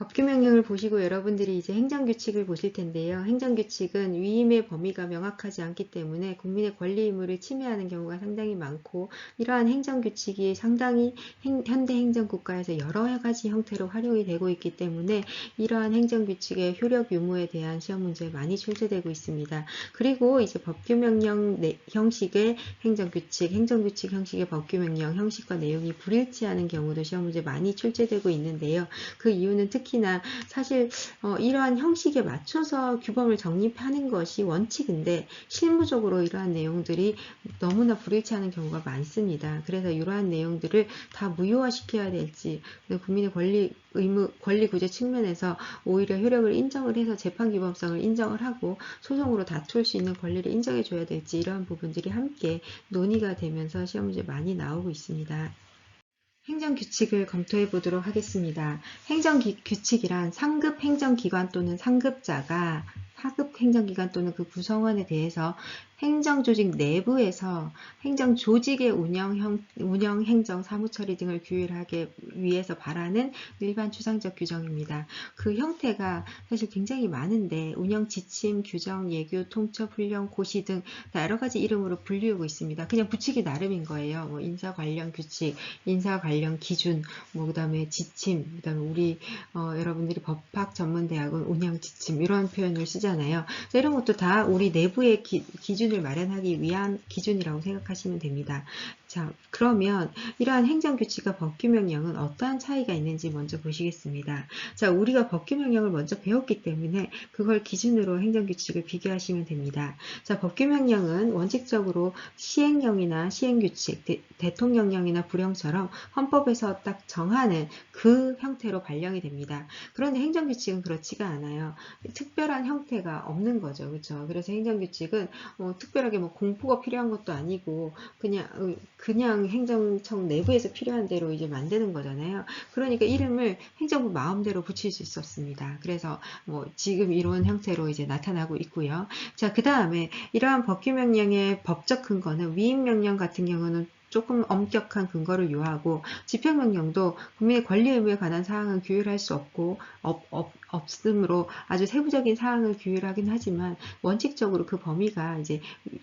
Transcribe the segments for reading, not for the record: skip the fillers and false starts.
법규명령을 보시고 여러분들이 이제 행정규칙을 보실 텐데요. 행정규칙은 위임의 범위가 명확하지 않기 때문에 국민의 권리 의무를 침해하는 경우가 상당히 많고, 이러한 행정규칙이 상당히 현대 행정국가에서 여러 가지 형태로 활용이 되고 있기 때문에 이러한 행정규칙의 효력 유무에 대한 시험 문제에 많이 출제되고 있습니다. 그리고 이제 법규명령 형식의 행정규칙, 행정규칙 형식의 법규명령 형식과 내용이 불일치하는 경우도 시험 문제에 많이 출제되고 있는데요. 그 이유는 특히나 사실 이러한 형식에 맞춰서 규범을 정립하는 것이 원칙인데 실무적으로 이러한 내용들이 너무나 불일치하는 경우가 많습니다. 그래서 이러한 내용들을 다 무효화시켜야 될지, 국민의 권리 구제 측면에서 오히려 효력을 인정을 해서 재판 규범성을 인정을 하고 소송으로 다툴 수 있는 권리를 인정해 줘야 될지, 이러한 부분들이 함께 논의가 되면서 시험 문제 많이 나오고 있습니다. 행정규칙을 검토해 보도록 하겠습니다. 행정규칙이란 상급 행정기관 또는 상급자가 하급 행정기관 또는 그 구성원에 대해서 행정조직 내부에서 행정조직의 운영, 행정, 사무처리 등을 규율하기 위해서 바라는 일반 추상적 규정입니다. 그 형태가 사실 굉장히 많은데 운영 지침, 규정, 예규, 통첩, 훈령, 고시 등 여러 가지 이름으로 불리우고 있습니다. 그냥 붙이기 나름인 거예요. 뭐 인사 관련 규칙, 인사 관련 기준, 뭐 그다음에 지침, 그다음에 우리 여러분들이 법학 전문대학은 운영 지침 이런 표현을 쓰잖아요. 이런 것도 다 우리 내부의 기준을 마련하기 위한 기준이라고 생각하시면 됩니다. 자, 그러면 이러한 행정규칙과 법규명령은 어떠한 차이가 있는지 먼저 보시겠습니다. 자, 우리가 법규명령을 먼저 배웠기 때문에 그걸 기준으로 행정규칙을 비교하시면 됩니다. 자, 법규명령은 원칙적으로 시행령이나 시행규칙, 대통령령이나 불령처럼 헌법에서 딱 정하는 그 형태로 발령이 됩니다. 그런데 행정규칙은 그렇지가 않아요. 특별한 형태가 없는 거죠. 그렇죠? 그래서 행정규칙은 특별하게 뭐 공포가 필요한 것도 아니고 그냥 행정청 내부에서 필요한 대로 이제 만드는 거잖아요. 그러니까 이름을 행정부 마음대로 붙일 수 있었습니다. 그래서 뭐 지금 이런 형태로 이제 나타나고 있고요. 자, 그 다음에 이러한 법규명령의 법적 근거는 위임명령 같은 경우는 조금 엄격한 근거를 요하고, 집행명령도 국민의 권리 의무에 관한 사항은 규율할 수 없고 없으므로 아주 세부적인 사항을 규율하긴 하지만 원칙적으로 그 범위가 이제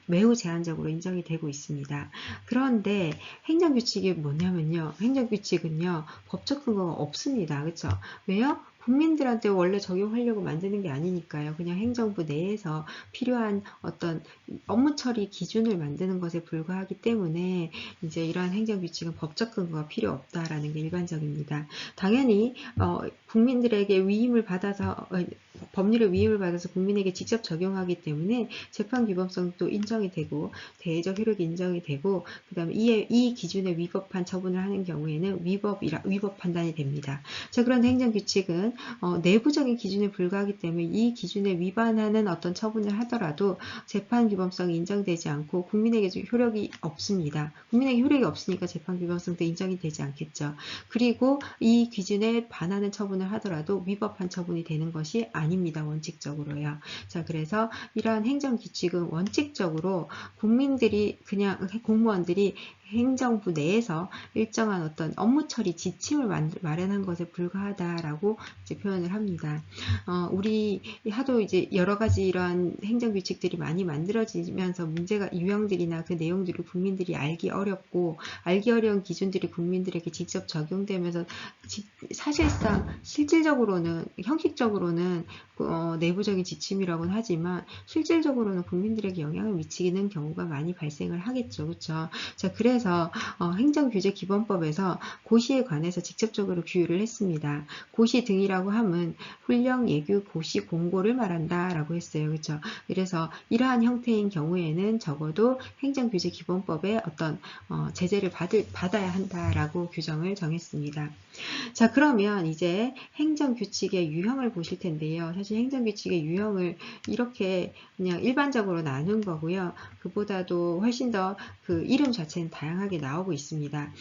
매우 제한적으로 인정이 되고 있습니다. 그런데 행정규칙이 뭐냐면요, 행정규칙은요 법적 근거가 없습니다. 그렇죠? 왜요? 국민들한테 원래 적용하려고 만드는 게 아니니까요. 그냥 행정부 내에서 필요한 어떤 업무 처리 기준을 만드는 것에 불과하기 때문에 이제 이러한 행정규칙은 법적 근거가 필요 없다라는 게 일반적입니다. 당연히 국민들에게 위임을 받아서 법률의 위임을 받아서 국민에게 직접 적용하기 때문에 재판 규범성도 인정이 되고 대외적 효력이 인정이 되고, 그 다음에 이 기준에 위법한 처분을 하는 경우에는 위법 판단이 됩니다. 자, 그런데 행정규칙은 내부적인 기준에 불과하기 때문에 이 기준에 위반하는 어떤 처분을 하더라도 재판 규범성이 인정되지 않고 국민에게 효력이 없습니다. 국민에게 효력이 없으니까 재판 규범성도 인정이 되지 않겠죠. 그리고 이 기준에 반하는 처분을 하더라도 위법한 처분이 되는 것이 아닙니다. 원칙적으로요. 자, 그래서 이러한 행정규칙은 원칙적으로 국민들이 그냥 공무원들이 행정부 내에서 일정한 어떤 업무 처리 지침을 마련한 것에 불과하다라고 이제 표현을 합니다. 우리 하도 이제 여러 가지 이러한 행정규칙들이 많이 만들어지면서 문제가 유형들이나 그 내용들을 국민들이 알기 어렵고, 알기 어려운 기준들이 국민들에게 직접 적용되면서 사실상 실질적으로는 형식적으로는 내부적인 지침이라고는 하지만 실질적으로는 국민들에게 영향을 미치는 경우가 많이 발생을 하겠죠. 그렇죠? 자, 그래서 행정규제 기본법에서 고시에 관해서 직접적으로 규율을 했습니다. 고시 등이라고 함은 훈령, 예규, 고시, 공고를 말한다라고 했어요. 그렇죠? 그래서 이러한 형태인 경우에는 적어도 행정규제 기본법에 어떤 제재를 받아야 한다라고 규정을 정했습니다. 자, 그러면 이제 행정규칙의 유형을 보실 텐데요. 사실 행정규칙의 유형을 이렇게 그냥 일반적으로 나눈 거고요. 그보다도 훨씬 더 그 이름 자체는 다양하게 나오고 있습니다.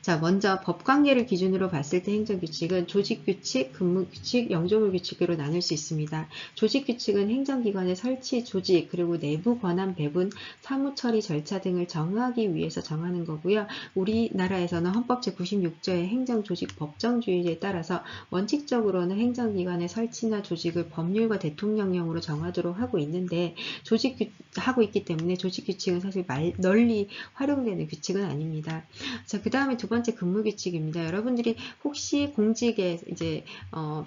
자, 먼저 법관계를 기준으로 봤을 때 행정규칙은 조직규칙, 근무규칙, 영조물규칙으로 나눌 수 있습니다. 조직규칙은 행정기관의 설치, 조직, 그리고 내부 권한 배분, 사무처리 절차 등을 정하기 위해서 정하는 거고요. 우리나라에서는 헌법 제96조의 행정조직법정주의에 따라서 원칙적으로는 행정기관의 설치나 조직을 법률과 대통령령으로 정하도록 하고 있는데 하고 있기 때문에 조직규칙은 사실 널리 활용되는 규칙은 아닙니다. 자, 그 다음에 두 번째 근무규칙입니다. 여러분들이 혹시 공직에 이제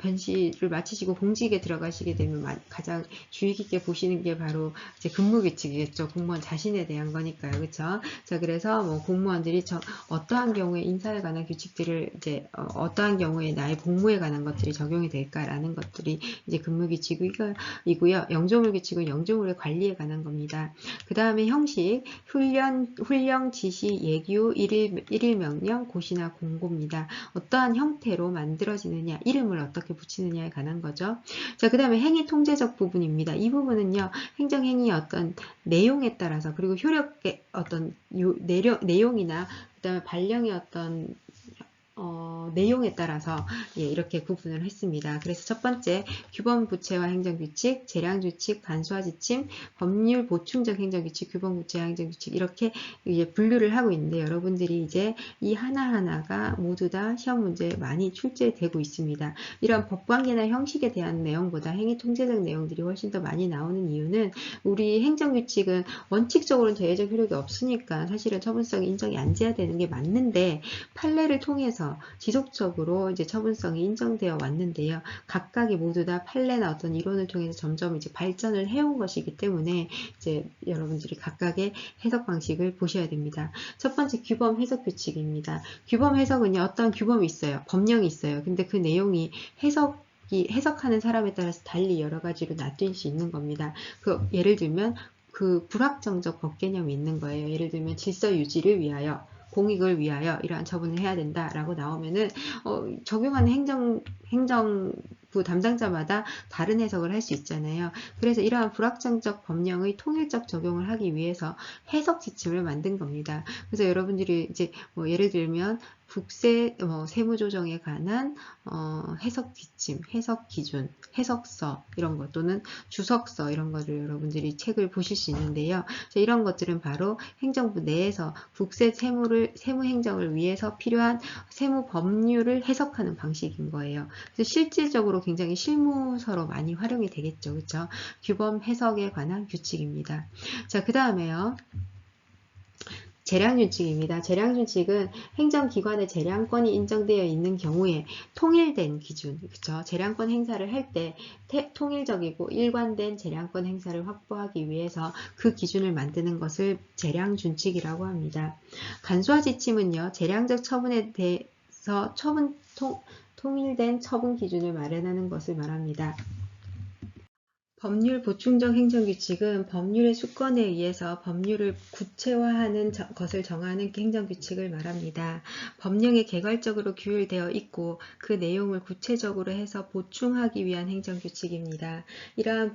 변시를 마치시고 공직에 들어가시게 되면 가장 주의 깊게 보시는 게 바로 이제 근무규칙이겠죠. 공무원 자신에 대한 거니까요. 그렇죠? 자, 그래서 뭐 공무원들이 어떠한 경우에 인사에 관한 규칙들을 이제 어떠한 경우에 나의 복무에 관한 것들이 적용이 될까라는 것들이 이제 근무규칙이고요. 영조물규칙은 영조물의 관리에 관한 겁니다. 그 다음에 형식, 훈령, 지시, 예규, 일일 명령, 고시나 공고입니다. 어떠한 형태로 만들어지느냐, 이름을 어떻게 붙이느냐에 관한 거죠. 자, 그 다음에 행위 통제적 부분입니다. 이 부분은요, 행정행위의 어떤 내용에 따라서, 그리고 효력의 어떤 내용이나, 그 다음에 발령의 어떤 내용에 따라서 이렇게 구분을 했습니다. 그래서 첫 번째 규범부채화 행정규칙, 재량규칙, 간소화지침, 법률 보충적 행정규칙, 규범부채화 행정규칙 이렇게 이제 분류를 하고 있는데 여러분들이 이제 이 하나하나가 모두 다 시험 문제에 많이 출제되고 있습니다. 이런 법관계나 형식에 대한 내용보다 행위통제적 내용들이 훨씬 더 많이 나오는 이유는 우리 행정규칙은 원칙적으로는 제외적 효력이 없으니까 사실은 처분성이 인정이 안 돼야 되는 게 맞는데 판례를 통해서 지속적으로 이제 처분성이 인정되어 왔는데요. 각각이 모두 다 판례나 어떤 이론을 통해서 점점 이제 발전을 해온 것이기 때문에 이제 여러분들이 각각의 해석 방식을 보셔야 됩니다. 첫 번째 규범 해석 규칙입니다. 규범 해석은요, 어떤 규범이 있어요. 법령이 있어요. 근데 그 내용이 해석하는 사람에 따라서 달리 여러 가지로 나뉠 수 있는 겁니다. 예를 들면 불확정적 법 개념이 있는 거예요. 예를 들면 질서 유지를 위하여 공익을 위하여 이러한 처분을 해야 된다라고 나오면은 적용하는 행정부 담당자마다 다른 해석을 할 수 있잖아요. 그래서 이러한 불확정적 법령의 통일적 적용을 하기 위해서 해석 지침을 만든 겁니다. 그래서 여러분들이 이제 예를 들면 국세 세무조정에 관한 해석 지침, 해석 기준, 해석서 이런 것 또는 주석서 이런 것을 여러분들이 책을 보실 수 있는데요. 이런 것들은 바로 행정부 내에서 국세 세무 행정을 위해서 필요한 세무 법률을 해석하는 방식인 거예요. 그래서 실질적으로 굉장히 실무서로 많이 활용이 되겠죠. 그렇죠? 규범 해석에 관한 규칙입니다. 자, 그 다음에요. 재량준칙입니다. 재량준칙은 행정기관의 재량권이 인정되어 있는 경우에 통일된 기준, 그렇죠? 재량권 행사를 할 때 통일적이고 일관된 재량권 행사를 확보하기 위해서 그 기준을 만드는 것을 재량준칙이라고 합니다. 간소화지침은요, 재량적 처분에 대해서 통일된 처분 기준을 마련하는 것을 말합니다. 법률 보충적 행정규칙은 법률의 수권에 의해서 법률을 구체화하는 것을 정하는 행정규칙을 말합니다. 법령에 개괄적으로 규율되어 있고 그 내용을 구체적으로 해서 보충하기 위한 행정규칙입니다. 이러한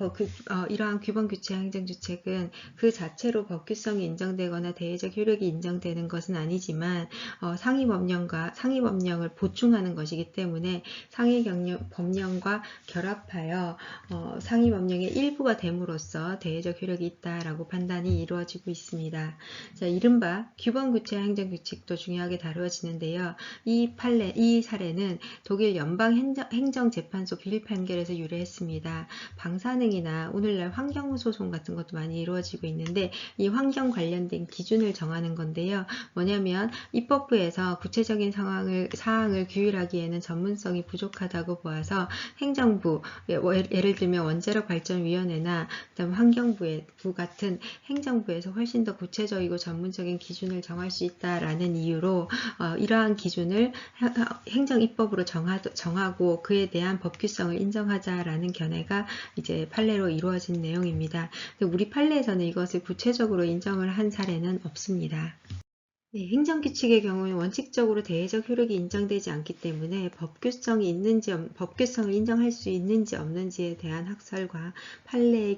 규범규칙 행정규칙은 그 자체로 법규성이 인정되거나 대외적 효력이 인정되는 것은 아니지만 상위법령을 보충하는 것이기 때문에 상위법령과 결합하여 상위법령의 일부가 됨으로써 대외적 효력이 있다라고 판단이 이루어지고 있습니다. 자, 이른바 규범구체 행정규칙도 중요하게 다루어지는데요. 이 사례는 독일 연방행정재판소 빌 판결에서 유래했습니다. 방사능이나 오늘날 환경소송 같은 것도 많이 이루어지고 있는데 이 환경 관련된 기준을 정하는 건데요. 뭐냐면 입법부에서 구체적인 사항을 규율하기에는 전문성이 부족하다고 보아서 행정부, 예를 들면 원자력 발전위원회나 그다음 환경부 같은 행정부에서 훨씬 더 구체적이고 전문적인 기준을 정할 수 있다라는 이유로 이러한 기준을 행정입법으로 정하고 그에 대한 법규성을 인정하자라는 견해가 이제 판례로 이루어진 내용입니다. 우리 판례에서는 이것을 구체적으로 인정을 한 사례는 없습니다. 네, 행정규칙의 경우는 원칙적으로 대외적 효력이 인정되지 않기 때문에 법규성을 인정할 수 있는지 없는지에 대한 학설과 판례의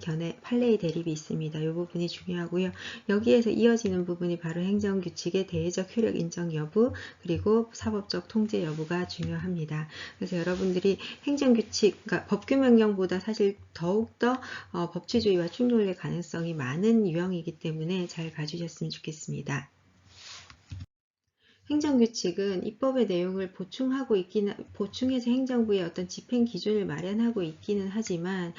대립이 있습니다. 이 부분이 중요하고요. 여기에서 이어지는 부분이 바로 행정규칙의 대외적 효력 인정 여부, 그리고 사법적 통제 여부가 중요합니다. 그래서 여러분들이 행정규칙, 그러니까 법규명령보다 사실 더욱더 법치주의와 충돌될 가능성이 많은 유형이기 때문에 잘 봐주셨으면 좋겠습니다. 행정규칙은 입법의 내용을 보충해서 행정부의 어떤 집행 기준을 마련하고 있기는 하지만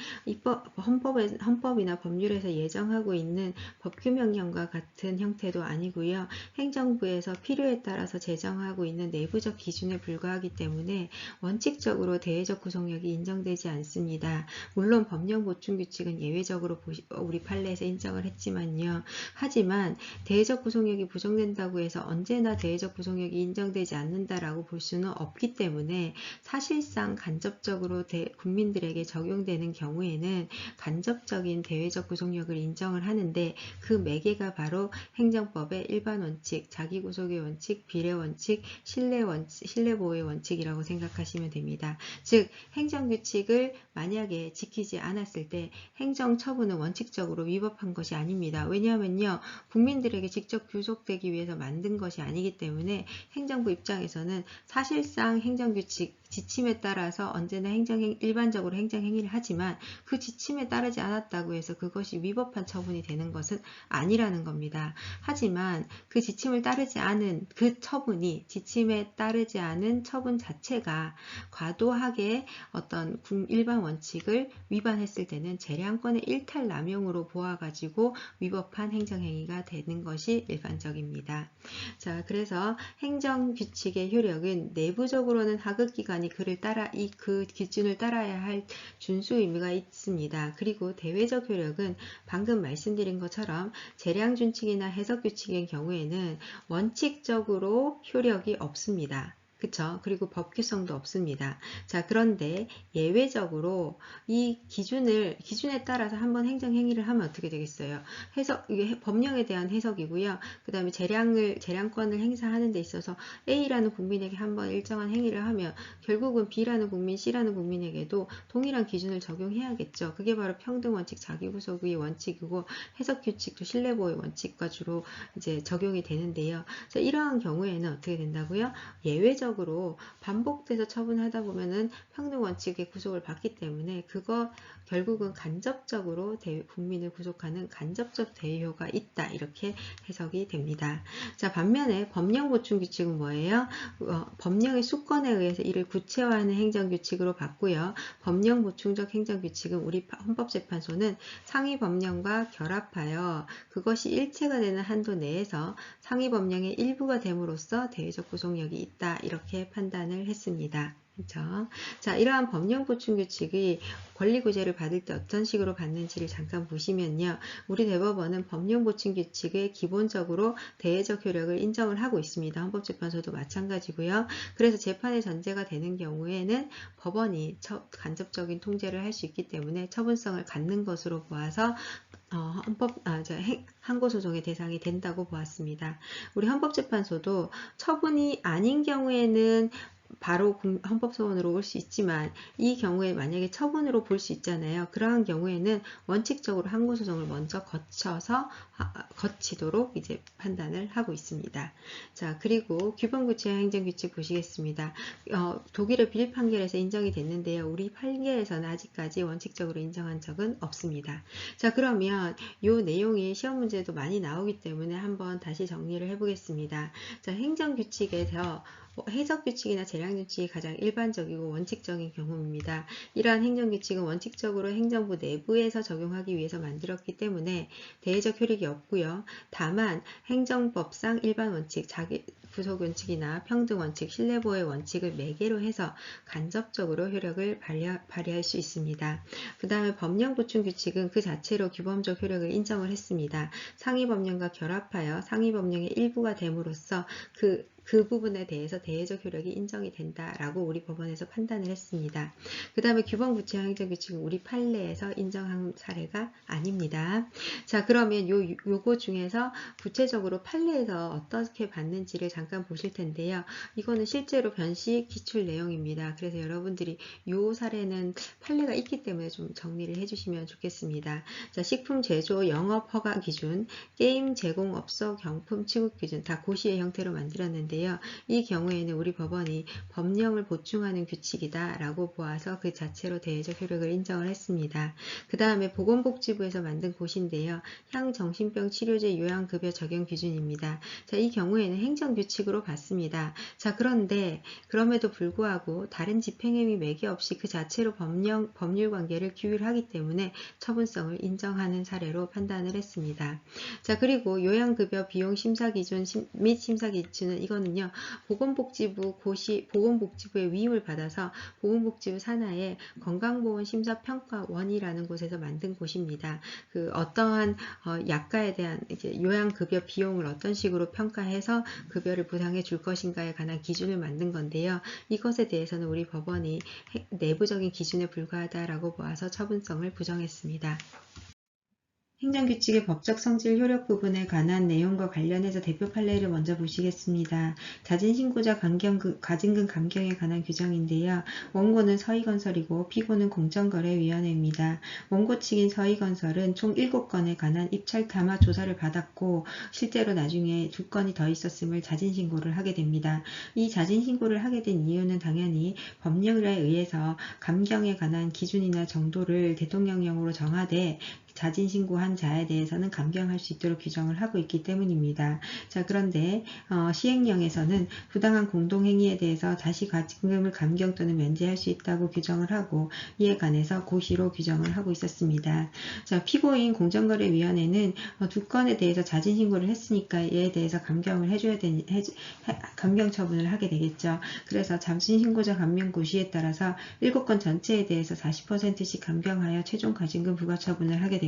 헌법이나 법률에서 예정하고 있는 법규명령과 같은 형태도 아니고요. 행정부에서 필요에 따라서 제정하고 있는 내부적 기준에 불과하기 때문에 원칙적으로 대외적 구속력이 인정되지 않습니다. 물론 법령 보충규칙은 예외적으로 우리 판례에서 인정을 했지만요. 하지만 대외적 구속력이 부정된다고 해서 언제나 대외적 구속력이 인정되지 않는다라고 볼 수는 없기 때문에 사실상 간접적으로 국민들에게 적용되는 경우에는 간접적인 대외적 구속력을 인정을 하는데 그 매개가 바로 행정법의 일반 원칙, 자기구속의 원칙, 비례 원칙, 신뢰보호의 원칙이라고 생각하시면 됩니다. 즉 행정규칙을 만약에 지키지 않았을 때 행정처분은 원칙적으로 위법한 것이 아닙니다. 왜냐하면요. 국민들에게 직접 교속되기 위해서 만든 것이 아니기 때문에 행정부 입장에서는 사실상 행정규칙 지침에 따라서 언제나 일반적으로 행정행위를 하지만 그 지침에 따르지 않았다고 해서 그것이 위법한 처분이 되는 것은 아니라는 겁니다. 하지만 그 지침을 따르지 않은 그 처분이 지침에 따르지 않은 처분 자체가 과도하게 어떤 일반 원칙을 위반했을 때는 재량권의 일탈 남용으로 보아가지고 위법한 행정행위가 되는 것이 일반적입니다. 자, 그래서 행정규칙의 효력은 내부적으로는 하급기관이 그 기준을 따라야 할 준수 의무가 있습니다. 그리고 대외적 효력은 방금 말씀드린 것처럼 재량준칙이나 해석규칙의 경우에는 원칙적으로 효력이 없습니다. 그쵸? 그리고 법규성도 없습니다. 자, 그런데 예외적으로 이 기준에 따라서 한번 행정행위를 하면 어떻게 되겠어요? 이게 법령에 대한 해석이고요. 그 다음에 재량권을 행사하는 데 있어서 A라는 국민에게 한번 일정한 행위를 하면 결국은 B라는 국민, C라는 국민에게도 동일한 기준을 적용해야겠죠. 그게 바로 평등원칙, 자기구속의 원칙이고 해석규칙도 신뢰보호의 원칙과 주로 이제 적용이 되는데요. 자, 이러한 경우에는 어떻게 된다고요? 예외적으로 반복돼서 처분하다 보면은 평등원칙의 구속을 받기 때문에 그거 결국은 간접적으로 국민을 구속하는 간접적 대효가 있다. 이렇게 해석이 됩니다. 자, 반면에 법령 보충 규칙은 뭐예요? 법령의 수권에 의해서 이를 구체화하는 행정규칙으로 봤고요. 법령 보충적 행정규칙은 우리 헌법재판소는 상위 법령과 결합하여 그것이 일체가 되는 한도 내에서 상위 법령의 일부가 됨으로써 대외적 구속력이 있다. 이렇게 판단을 했습니다. 그렇죠? 자, 이러한 법령 보충 규칙이 권리 구제를 받을 때 어떤 식으로 받는지를 잠깐 보시면요. 우리 대법원은 법령 보충 규칙에 기본적으로 대외적 효력을 인정을 하고 있습니다. 헌법재판소도 마찬가지고요. 그래서 재판의 전제가 되는 경우에는 법원이 간접적인 통제를 할 수 있기 때문에 처분성을 갖는 것으로 보아서 항고소송의 대상이 된다고 보았습니다. 우리 헌법재판소도 처분이 아닌 경우에는 바로 헌법소원으로 올 수 있지만 이 경우에 만약에 처분으로 볼 수 있잖아요. 그러한 경우에는 원칙적으로 항고소송을 먼저 거치도록 이제 판단을 하고 있습니다. 자, 그리고 규범구체화 행정규칙 보시겠습니다. 독일의 비례 판결에서 인정이 됐는데요. 우리 판결에서는 아직까지 원칙적으로 인정한 적은 없습니다. 자, 그러면 이 내용이 시험 문제도 많이 나오기 때문에 한번 다시 정리를 해보겠습니다. 자, 행정규칙에서 해석규칙이나 재량규칙이 가장 일반적이고 원칙적인 경우입니다. 이러한 행정규칙은 원칙적으로 행정부 내부에서 적용하기 위해서 만들었기 때문에 대외적 효력이 없고요. 다만 행정법상 일반 원칙, 자기구속원칙이나 평등원칙, 신뢰보호의 원칙을 매개로 해서 간접적으로 효력을 발휘할 수 있습니다. 그 다음에 법령보충규칙은 그 자체로 규범적 효력을 인정을 했습니다. 상위 법령과 결합하여 상위 법령의 일부가 됨으로써 그 그 부분에 대해서 대외적 효력이 인정이 된다라고 우리 법원에서 판단을 했습니다. 그 다음에 규범 구체화 행정규칙은 우리 판례에서 인정한 사례가 아닙니다. 자, 그러면 요거 중에서 구체적으로 판례에서 어떻게 받는지를 잠깐 보실 텐데요. 이거는 실제로 변식 기출 내용입니다. 그래서 여러분들이 요 사례는 판례가 있기 때문에 좀 정리를 해주시면 좋겠습니다. 자, 식품 제조 영업 허가 기준, 게임 제공업소 경품 취급 기준 다 고시의 형태로 만들었는데요. 이 경우에는 우리 법원이 법령을 보충하는 규칙이다 라고 보아서 그 자체로 대외적 효력을 인정을 했습니다. 그 다음에 보건복지부에서 만든 고시인데요. 향정신병 치료제 요양급여 적용 기준입니다. 자, 이 경우에는 행정규칙으로 봤습니다. 자, 그런데 그럼에도 불구하고 다른 집행행위 매개 없이 그 자체로 법률 관계를 규율하기 때문에 처분성을 인정하는 사례로 판단을 했습니다. 자, 그리고 요양급여 비용 심사 기준 및 심사 기준은 이거는요. 보건복지부의 위임을 받아서 보건복지부 산하의 건강보험심사평가원이라는 곳에서 만든 곳입니다. 그 어떠한 약가에 대한 이제 요양급여 비용을 어떤 식으로 평가해서 급여를 보상해 줄 것인가에 관한 기준을 만든 건데요. 이것에 대해서는 우리 법원이 내부적인 기준에 불과하다라고 보아서 처분성을 부정했습니다. 행정규칙의 법적 성질 효력 부분에 관한 내용과 관련해서 대표 판례를 먼저 보시겠습니다. 자진신고자 가증금 감경에 관한 규정인데요. 원고는 서희건설이고 피고는 공정거래위원회입니다. 원고 측인 서희건설은 총 7건에 관한 입찰 담화 조사를 받았고 실제로 나중에 2건이 더 있었음을 자진신고를 하게 됩니다. 이 자진신고를 하게 된 이유는 당연히 법령에 의해서 감경에 관한 기준이나 정도를 대통령령으로 정하되 자진신고한 자에 대해서는 감경할 수 있도록 규정을 하고 있기 때문입니다. 자, 그런데 시행령에서는 부당한 공동행위에 대해서 다시 가증금을 감경 또는 면제할 수 있다고 규정을 하고 이에 관해서 고시로 규정을 하고 있었습니다. 자, 피고인 공정거래위원회는 2건에 대해서 자진신고를 했으니까 이에 대해서 감경을 감경 처분을 하게 되겠죠. 그래서 자진신고자 감면 고시에 따라서 7건 전체에 대해서 40%씩 감경하여 최종 가증금 부과 처분을 하게 됩니다.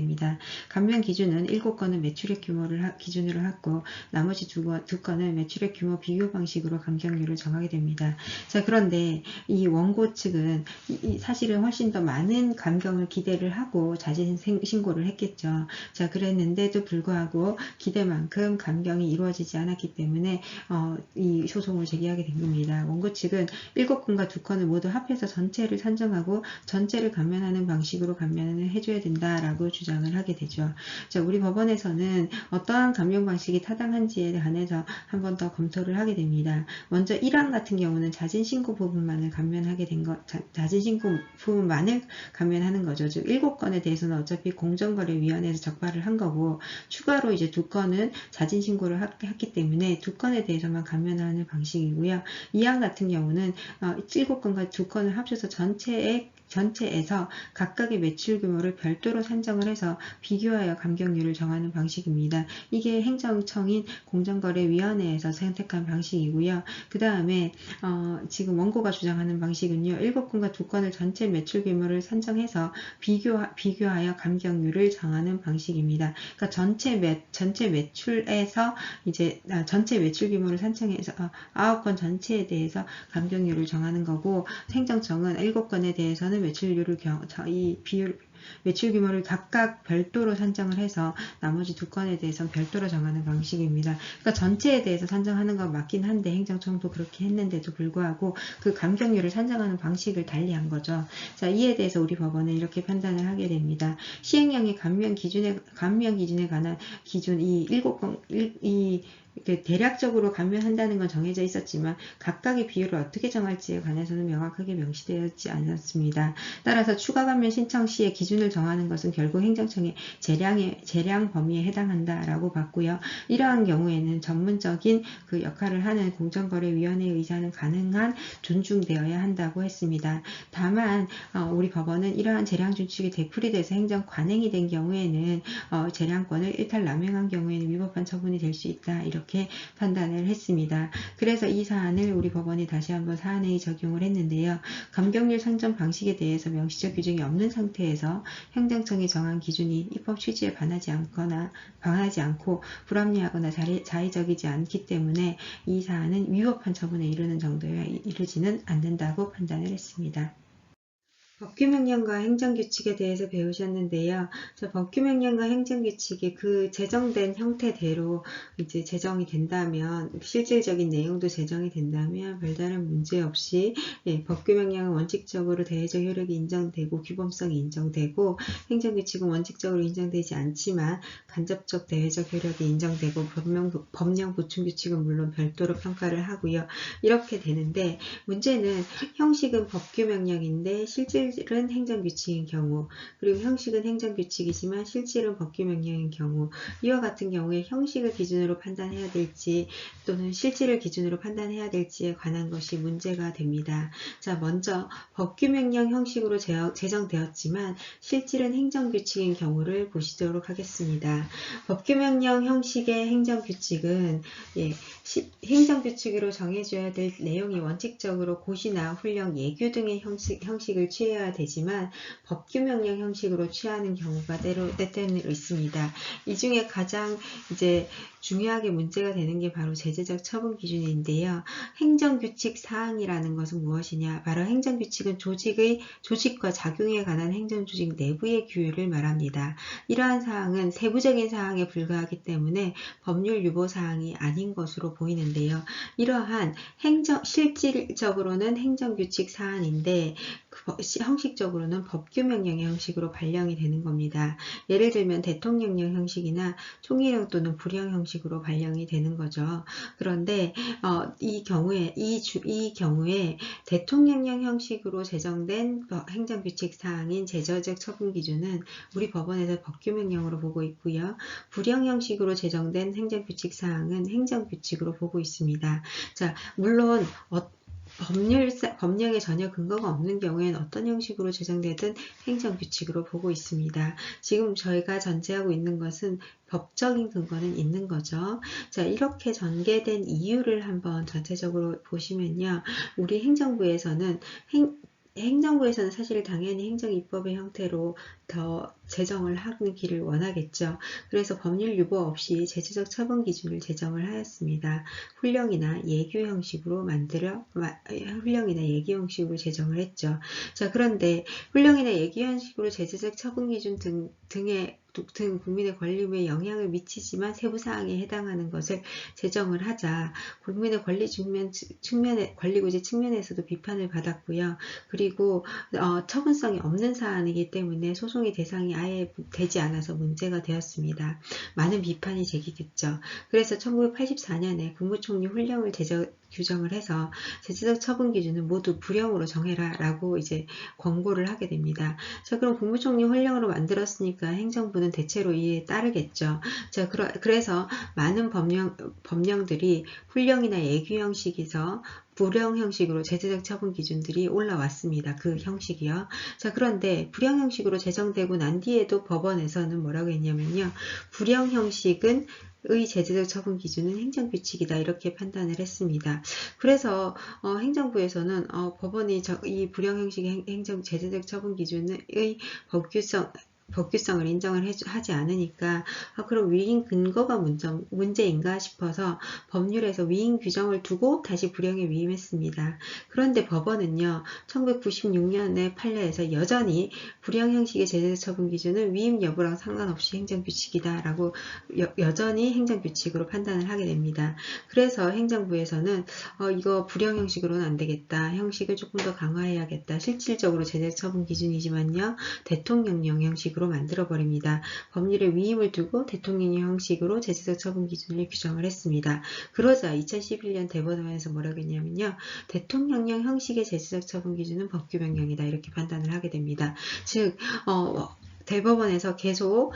감면 기준은 7건은 매출액 규모를 기준으로 하고 나머지 2건은 매출액 규모 비교 방식으로 감경률을 정하게 됩니다. 자, 그런데 이 원고 측은 사실은 훨씬 더 많은 감경을 기대를 하고 자진신고를 했겠죠. 자, 그랬는데도 불구하고 기대만큼 감경이 이루어지지 않았기 때문에 이 소송을 제기하게 된 겁니다. 원고 측은 7건과 2건을 모두 합해서 전체를 산정하고 전체를 감면하는 방식으로 감면을 해줘야 된다라고 주장을 하게 되죠. 자, 우리 법원에서는 어떠한 감면 방식이 타당한지에 관해서 한 번 더 검토를 하게 됩니다. 먼저 1항 같은 경우는 자진신고 부분만을 감면하게 된 자진신고 부분만을 감면하는 거죠. 즉 7건에 대해서는 어차피 공정거래위원회에서 적발을 한 거고 추가로 이제 2건은 자진신고를 했기 때문에 2건에 대해서만 감면하는 방식이고요. 2항 같은 경우는 7건과 2건을 합쳐서 전체에서 각각의 매출 규모를 별도로 산정을 해서 비교하여 감경률을 정하는 방식입니다. 이게 행정청인 공정거래위원회에서 선택한 방식이고요. 그 다음에 지금 원고가 주장하는 방식은요. 7건과 2건을 전체 매출 규모를 산정해서 비교하여 감경률을 정하는 방식입니다. 그러니까 전체 매출에서 이제 전체 매출 규모를 산정해서 9건 전체에 대해서 감경률을 정하는 거고 행정청은 7건에 대해서는 매출 규모를 각각 별도로 산정을 해서 나머지 2건에 대해서는 별도로 정하는 방식입니다. 그러니까 전체에 대해서 산정하는 건 맞긴 한데 행정청도 그렇게 했는데도 불구하고 그 감경률을 산정하는 방식을 달리한 거죠. 자, 이에 대해서 우리 법원은 이렇게 판단을 하게 됩니다. 시행령의 감면 기준에 관한 기준 대략적으로 감면한다는 건 정해져 있었지만 각각의 비율을 어떻게 정할지에 관해서는 명확하게 명시되지 않았습니다. 따라서 추가 감면 신청 시에 기준을 정하는 것은 결국 행정청의 재량 범위에 해당한다라고 봤고요. 이러한 경우에는 전문적인 그 역할을 하는 공정거래위원회의 의사는 가능한 존중되어야 한다고 했습니다. 다만 우리 법원은 이러한 재량 준칙이 되풀이돼서 행정 관행이 된 경우에는 재량권을 일탈 남용한 경우에는 위법한 처분이 될 수 있다. 이렇게 판단을 했습니다. 그래서 이 사안을 우리 법원이 다시 한번 사안회의 적용을 했는데요. 감경률 산정 방식에 대해서 명시적 규정이 없는 상태에서 따라서 행정청이 정한 기준이 입법 취지에 반하지 않고 불합리하거나 자의적이지 않기 때문에 이 사안은 위법한 처분에 이르는 정도에 이르지는 않는다고 판단을 했습니다. 법규명령과 행정규칙에 대해서 배우셨는데요. 법규명령과 행정규칙이 그 제정된 형태대로 이제 제정이 된다면, 실질적인 내용도 제정이 된다면 별다른 문제 없이 법규명령은 원칙적으로 대외적 효력이 인정되고 규범성이 인정되고, 행정규칙은 원칙적으로 인정되지 않지만 간접적 대외적 효력이 인정되고 법령 보충규칙은 물론 별도로 평가를 하고요. 이렇게 되는데, 문제는 형식은 법규명령인데 실질은 행정규칙인 경우, 그리고 형식은 행정규칙이지만 실질은 법규명령인 경우, 이와 같은 경우에 형식을 기준으로 판단해야 될지 또는 실질을 기준으로 판단해야 될지에 관한 것이 문제가 됩니다. 자, 먼저 법규명령 형식으로 제정되었지만 실질은 행정규칙인 경우를 보시도록 하겠습니다. 법규명령 형식의 행정규칙은 행정규칙으로 정해줘야 될 내용이 원칙적으로 고시나 훈령, 예규 등의 형식을 취해야 되지만 법규명령 형식으로 취하는 경우가 때때로 있습니다. 이 중에 가장 이제 중요하게 문제가 되는 게 바로 제재적 처분 기준인데요. 행정규칙 사항이라는 것은 무엇이냐? 바로 행정규칙은 조직과 작용에 관한 행정조직 내부의 규율을 말합니다. 이러한 사항은 세부적인 사항에 불과하기 때문에 법률 유보 사항이 아닌 것으로 보이는데요. 이러한 실질적으로는 행정규칙 사안인데 형식적으로는 법규명령의 형식으로 발령이 되는 겁니다. 예를 들면 대통령령 형식이나 총리령 또는 부령 형식으로 발령이 되는 거죠. 그런데 이 경우에 대통령령 형식으로 제정된 행정규칙 사항인 제재적 처분 기준은 우리 법원에서 법규명령으로 보고 있고요. 부령 형식으로 제정된 행정규칙 사항은 행정규칙으로 보고 있습니다. 자, 물론 법령에 전혀 근거가 없는 경우에는 어떤 형식으로 제정되든 행정규칙으로 보고 있습니다. 지금 저희가 전제하고 있는 것은 법적인 근거는 있는 거죠. 자, 이렇게 전개된 이유를 한번 전체적으로 보시면요. 우리 행정부에서는 사실 당연히 행정입법의 형태로 더 제정을 하는 길을 원하겠죠. 그래서 법률 유보 없이 제재적 처분 기준을 제정을 하였습니다. 훈령이나 예규 형식으로 제정을 했죠. 자, 그런데 훈령이나 예규 형식으로 제재적 처분 기준 등 국민의 권리에 영향을 미치지만 세부사항에 해당하는 것을 제정을 하자 국민의 권리구제 측면에서도 비판을 받았고요. 그리고 처분성이 없는 사안이기 때문에 소송의 대상이 아예 되지 않아서 문제가 되었습니다. 많은 비판이 제기됐죠. 그래서 1984년에 국무총리 훈령을 규정을 해서 제재적 처분 기준은 모두 부령으로 정해라 라고 이제 권고를 하게 됩니다. 자, 그럼 국무총리 훈령으로 만들었으니까 행정부는 대체로 이에 따르겠죠. 자, 그래서 많은 법령들이 훈령이나 예규 형식에서 부령 형식으로 제재적 처분 기준들이 올라왔습니다. 그 형식이요. 자, 그런데 부령 형식으로 제정되고 난 뒤에도 법원에서는 뭐라고 했냐면요. 부령 형식은 제재적 처분 기준은 행정규칙이다 이렇게 판단을 했습니다. 그래서 행정부에서는 법원이 이 부령 형식의 제재적 처분 기준의 법규성을 인정을 하지 않으니까 그럼 위임 근거가 문제인가 싶어서 법률에서 위임 규정을 두고 다시 부령에 위임했습니다. 그런데 법원은요 1996년의 판례에서 여전히 부령 형식의 제재적 처분 기준은 위임 여부랑 상관없이 행정규칙이다 라고 여전히 행정규칙으로 판단을 하게 됩니다. 그래서 행정부에서는 이거 부령 형식으로는 안 되겠다. 형식을 조금 더 강화해야겠다. 실질적으로 제재적 처분 기준이지만요 대통령령 형식으로 만들어버립니다. 법률에 위임을 두고 대통령령 형식으로 제재적 처분 기준을 규정을 했습니다. 그러자 2011년 대법원에서 뭐라고 했냐면요. 대통령령 형식의 제재적 처분 기준은 법규명령이다. 이렇게 판단을 하게 됩니다. 즉 대법원에서 계속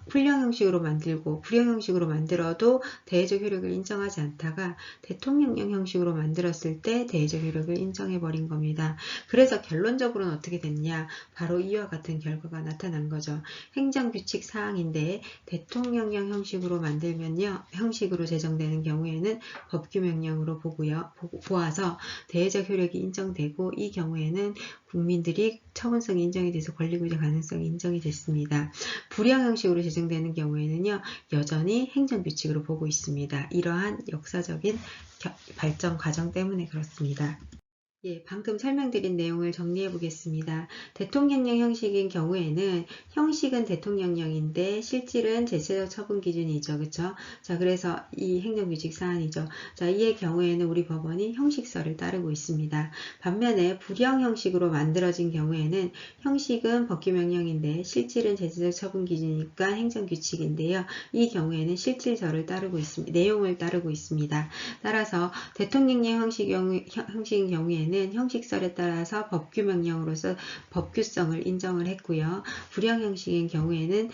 불량 형식으로 만들고 불량 형식으로 만들어도 대외적 효력을 인정하지 않다가 대통령령 형식으로 만들었을 때 대외적 효력을 인정해 버린 겁니다. 그래서 결론적으로는 어떻게 됐냐? 바로 이와 같은 결과가 나타난 거죠. 행정규칙 사항인데 대통령령 형식으로 만들면요, 형식으로 제정되는 경우에는 법규명령으로 보아서 대외적 효력이 인정되고, 이 경우에는 국민들이 처분성이 인정이 돼서 권리구제 가능성이 인정이 됐습니다. 불량 형식으로 제정되는 경우에는요, 여전히 행정규칙으로 보고 있습니다. 이러한 역사적인 발전 과정 때문에 그렇습니다. 예, 방금 설명드린 내용을 정리해 보겠습니다. 대통령령 형식인 경우에는 형식은 대통령령인데 실질은 제체적 처분 기준이죠. 그쵸? 자, 그래서 이 행정규칙 사안이죠. 자, 이의 경우에는 우리 법원이 형식서를 따르고 있습니다. 반면에 불형 형식으로 만들어진 경우에는 형식은 법규명령인데 실질은 제체적 처분 기준이니까 행정규칙인데요. 이 경우에는 실질서를 따르고 있습니다. 내용을 따르고 있습니다. 따라서 대통령령 형식인 경우에는 형식설에 따라서 법규명령으로서 법규성을 인정을 했고요. 불형 형식인 경우에는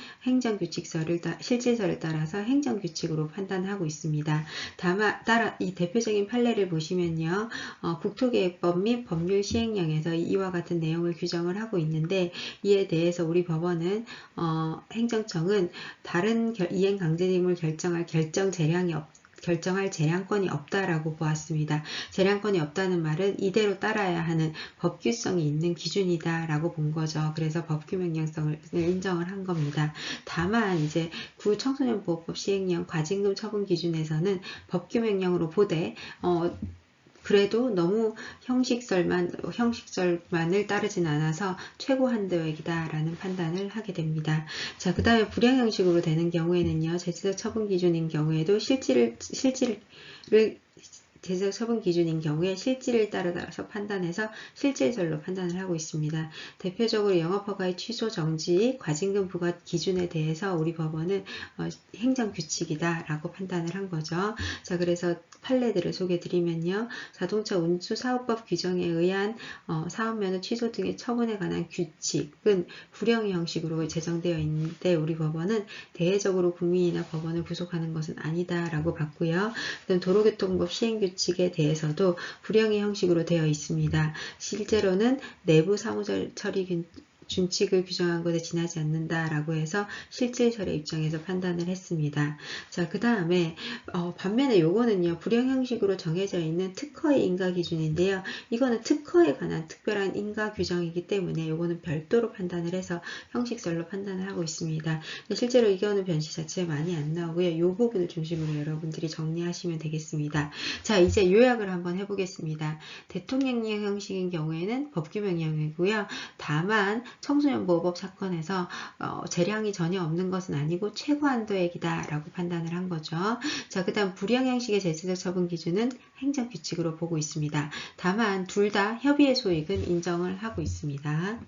실질서를 따라서 행정규칙으로 판단하고 있습니다. 따라 이 대표적인 판례를 보시면요, 국토계획법 및 법률 시행령에서 이와 같은 내용을 규정을 하고 있는데, 이에 대해서 우리 법원은 행정청은 다른 이행 강제임을 결정할 재량권이 없다라고 보았습니다. 재량권이 없다는 말은 이대로 따라야 하는 법규성이 있는 기준이다라고 본 거죠. 그래서 법규명령성을 인정을 한 겁니다. 다만 이제 구청소년보호법 시행령 과징금 처분 기준에서는 법규명령으로 보되 그래도 너무 형식설만을 따르진 않아서 최고 한도액이다라는 판단을 하게 됩니다. 자, 그 다음에 불량 형식으로 되는 경우에는요, 제재적 처분 기준인 경우에도 제재적 처분 기준인 경우에 실질을 따라서 판단해서 실질설로 판단을 하고 있습니다. 대표적으로 영업허가의 취소, 정지, 과징금 부과 기준에 대해서 우리 법원은 행정규칙이다라고 판단을 한 거죠. 자, 그래서 판례들을 소개드리면요, 자동차 운수 사업법 규정에 의한 사업면허 취소 등의 처분에 관한 규칙은 불형 형식으로 제정되어 있는데, 우리 법원은 대외적으로 국민이나 법원을 구속하는 것은 아니다라고 봤고요. 도로교통법 시행규칙에 대해서도 불형의 형식으로 되어 있습니다. 실제로는 내부 사무처리 준칙을 규정한 것에 지나지 않는다라고 해서 실질설의 입장에서 판단을 했습니다. 자, 그 다음에 반면에 요거는요, 불형 형식으로 정해져 있는 특허의 인가 기준인데요. 이거는 특허에 관한 특별한 인가 규정이기 때문에 요거는 별도로 판단을 해서 형식설로 판단을 하고 있습니다. 실제로 이거는 변시 자체에 많이 안 나오고요. 이 부분을 중심으로 여러분들이 정리하시면 되겠습니다. 자, 이제 요약을 한번 해보겠습니다. 대통령령 형식인 경우에는 법규명령이고요. 다만 청소년보호법 사건에서 재량이 전혀 없는 것은 아니고 최고한도액이다 라고 판단을 한 거죠. 자, 그 다음 불형 형식의 제재적 처분 기준은 행정규칙으로 보고 있습니다. 다만 둘 다 협의의 소익은 인정을 하고 있습니다.